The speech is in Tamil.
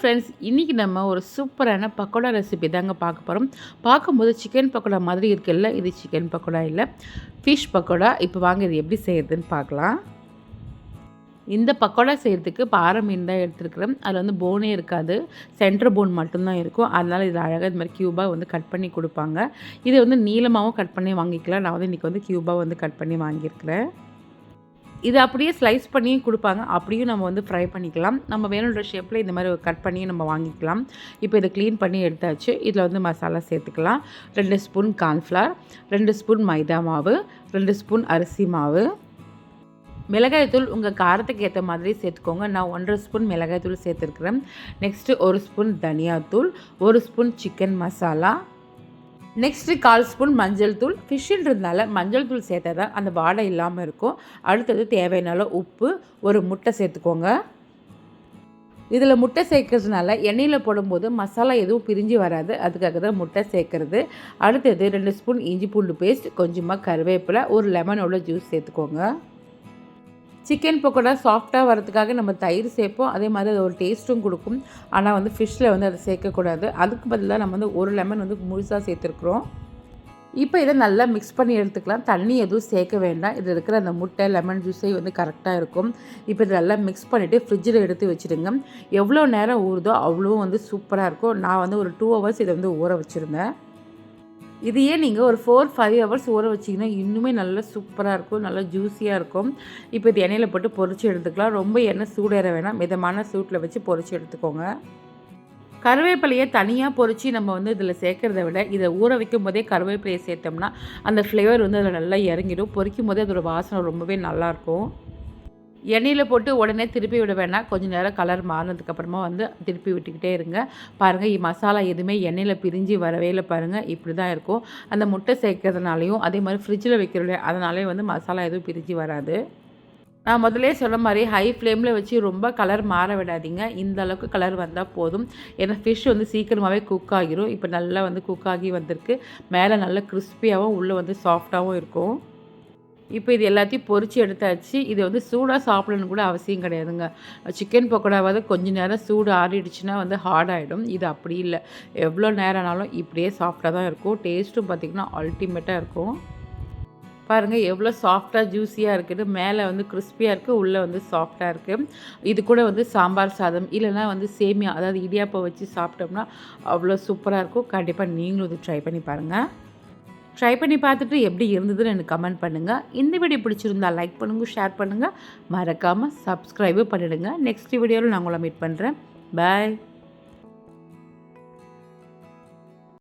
ஃப்ரெண்ட்ஸ், இன்றைக்கி நம்ம ஒரு சூப்பரான பக்கோடா ரெசிபி தாங்க பார்க்க போகிறோம். பார்க்கும்போது சிக்கன் பக்கோடா மாதிரி இருக்குல்ல, இது சிக்கன் பக்கோடா இல்லை, ஃபிஷ் பக்கோடா. இப்போ வாங்க இது எப்படி செய்கிறதுன்னு பார்க்கலாம். இந்த பக்கோடா செய்கிறதுக்கு பாறை மீன் தான் எடுத்துருக்குறேன். அதில் வந்து போனே இருக்காது, சென்டர் போன் மட்டும்தான் இருக்கும். அதனால் இதில் அழகாக இது மாதிரி க்யூபாக வந்து கட் பண்ணி கொடுப்பாங்க. இதை வந்து நீளமாகவும் கட் பண்ணி வாங்கிக்கலாம். நான் வந்து இன்றைக்கி வந்து க்யூபாக வந்து கட் பண்ணி வாங்கியிருக்கிறேன். இது அப்படியே ஸ்லைஸ் பண்ணியும் கொடுப்பாங்க, அப்படியும் நம்ம வந்து ஃப்ரை பண்ணிக்கலாம். நம்ம வேணுன்ற ஷேப்பில் இந்த மாதிரி கட் பண்ணி நம்ம வாங்கிக்கலாம். இப்போ இதை க்ளீன் பண்ணி எடுத்தாச்சு. இதில் வந்து மசாலா சேர்த்துக்கலாம். 2 ஸ்பூன் கார்ன்ஃப்ளவர், 2 ஸ்பூன் மைதா மாவு, 2 ஸ்பூன் அரிசி மாவு, மிளகாய்த்தூள் உங்கள் காரத்துக்கு ஏற்ற மாதிரி சேர்த்துக்கோங்க. நான் 1.5 ஸ்பூன் மிளகாய்த்தூள் சேர்த்துருக்குறேன். நெக்ஸ்ட்டு 1 ஸ்பூன் தனியாத்தூள், 1 spoon chicken masala, next 1/4 spoon மஞ்சள் தூள். ஃபிஷ்ஷுன்றதுனால மஞ்சள் தூள் சேர்த்தா தான் அந்த வாடை இல்லாமல் இருக்கும். அடுத்தது தேவையான உப்பு, ஒரு முட்டை சேர்த்துக்கோங்க. இதில் முட்டை சேர்க்கறதுனால எண்ணெயில் போடும்போது மசாலா எதுவும் பிரிஞ்சு வராது, அதுக்காக தான் முட்டை சேர்க்குறது. அடுத்தது 2 ஸ்பூன் இஞ்சி பூண்டு பேஸ்ட், கொஞ்சமாக கருவேப்பிலை, ஒரு லெமனோட ஜூஸ் சேர்த்துக்கோங்க. சிக்கன் பக்கோடா சாஃப்டாக வரதுக்காக நம்ம தயிர் சேர்ப்போம். அதே மாதிரி அது ஒரு டேஸ்ட்டும் கொடுக்கும். ஆனால் வந்து ஃபிஷ்ஷில் வந்து அதை சேர்க்கக்கூடாது. அதுக்கு பதிலாக நம்ம வந்து ஒரு லெமன் வந்து முழுசாக சேர்த்துருக்குறோம். இப்போ இதை நல்லா மிக்ஸ் பண்ணி எடுத்துக்கலாம். தண்ணி எதுவும் சேர்க்க வேண்டாம். இதில் இருக்கிற அந்த முட்டை லெமன் ஜூஸே வந்து கரெக்டாக இருக்கும். இப்போ இதை நல்லா மிக்ஸ் பண்ணிவிட்டு ஃப்ரிட்ஜில் எடுத்து வச்சுடுங்க. எவ்வளோ நேரம் ஊறுதோ அவ்வளோ வந்து சூப்பராக இருக்கும். நான் வந்து ஒரு 2 ஹவர்ஸ் இதை வந்து ஊற வச்சுருந்தேன். இதையே நீங்கள் ஒரு 4-5 ஹவர்ஸ் ஊற வச்சிங்கன்னா இன்னுமே நல்லா சூப்பராக இருக்கும், நல்லா ஜூஸியாக இருக்கும். இப்போ இது எண்ணெயில் போட்டு பொரித்து எடுத்துக்கலாம். ரொம்ப எண்ணெய் சூடேற வேணாம், மிதமான சூட்டில் வச்சு பொரித்து எடுத்துக்கோங்க. கருவேப்பிலையை தனியாக பொரித்து நம்ம வந்து இதில் சேர்க்குறத விட இதை ஊற வைக்கும் போதே கருவேப்பிலையை சேர்த்தோம்னா அந்த ஃப்ளேவர் வந்து அதில் நல்லா இறங்கிடும். பொரிக்கும் போதே அதோடய வாசனை ரொம்பவே நல்லாயிருக்கும். எண்ணெயில் போட்டு உடனே திருப்பி விட வேணாம். கொஞ்சம் நேரம் கலர் மாறினதுக்கப்புறமா வந்து திருப்பி விட்டுக்கிட்டே இருங்க. பாருங்கள், மசாலா எதுவுமே எண்ணெயில் பிரிஞ்சு வரவே இல்லை பாருங்கள். இப்படி தான் இருக்கும். அந்த முட்டை சேர்க்கறதுனாலையும் அதே மாதிரி ஃப்ரிட்ஜில் வைக்கிறோம், அதனாலேயும் வந்து மசாலா எதுவும் பிரிஞ்சு வராது. நான் முதலே சொன்ன மாதிரி ஹை ஃப்ளேமில் வச்சு ரொம்ப கலர் மாற விடாதீங்க. இந்த அளவுக்கு கலர் வந்தால் போதும். ஏன்னா ஃபிஷ் வந்து சீக்கிரமாகவே குக் ஆகிரும். இப்போ நல்லா வந்து குக் ஆகி வந்திருக்கு. மேலே நல்லா கிறிஸ்பியாகவும் உள்ளே வந்து சாஃப்டாகவும் இருக்கும். இப்போ இது எல்லாத்தையும் பொரித்து எடுத்தாச்சு. இது வந்து சூடாக சாப்பிடணுன்னு கூட அவசியம் கிடையாதுங்க. சிக்கன் பக்கோடாவாவது கொஞ்சம் நேரம் சூடு ஆறிடுச்சுன்னா வந்து ஹார்ட் ஆகிடும். இது அப்படி இல்லை, எவ்வளோ நேரம் ஆனாலும் இப்படியே சாஃப்டாக தான் இருக்கும். டேஸ்ட்டும் பார்த்திங்கன்னா அல்டிமேட்டாக இருக்கும். பாருங்கள் எவ்வளோ சாஃப்டாக ஜூஸியாக இருக்குது. மேலே வந்து கிறிஸ்பியாக இருக்குது, உள்ளே வந்து சாஃப்டாக இருக்குது. இது கூட வந்து சாம்பார் சாதம் இல்லைனா வந்து சேமியா, அதாவது இடியாப்பம் வச்சு சாப்பிட்டோம்னா அவ்வளோ சூப்பராக இருக்கும். கண்டிப்பாக நீங்களும் இது ட்ரை பண்ணி பாருங்கள். ட்ரை பண்ணி பார்த்துட்டு எப்படி இருந்ததுன்னு எனக்கு கமெண்ட் பண்ணுங்கள். இந்த வீடியோ பிடிச்சிருந்தா லைக் பண்ணுங்கள், ஷேர் பண்ணுங்கள், மறக்காமல் சப்ஸ்கிரைபும் பண்ணிவிடுங்க. நெக்ஸ்ட் வீடியோவில் நான் உங்களை மீட் பண்ணுறேன். பாய்.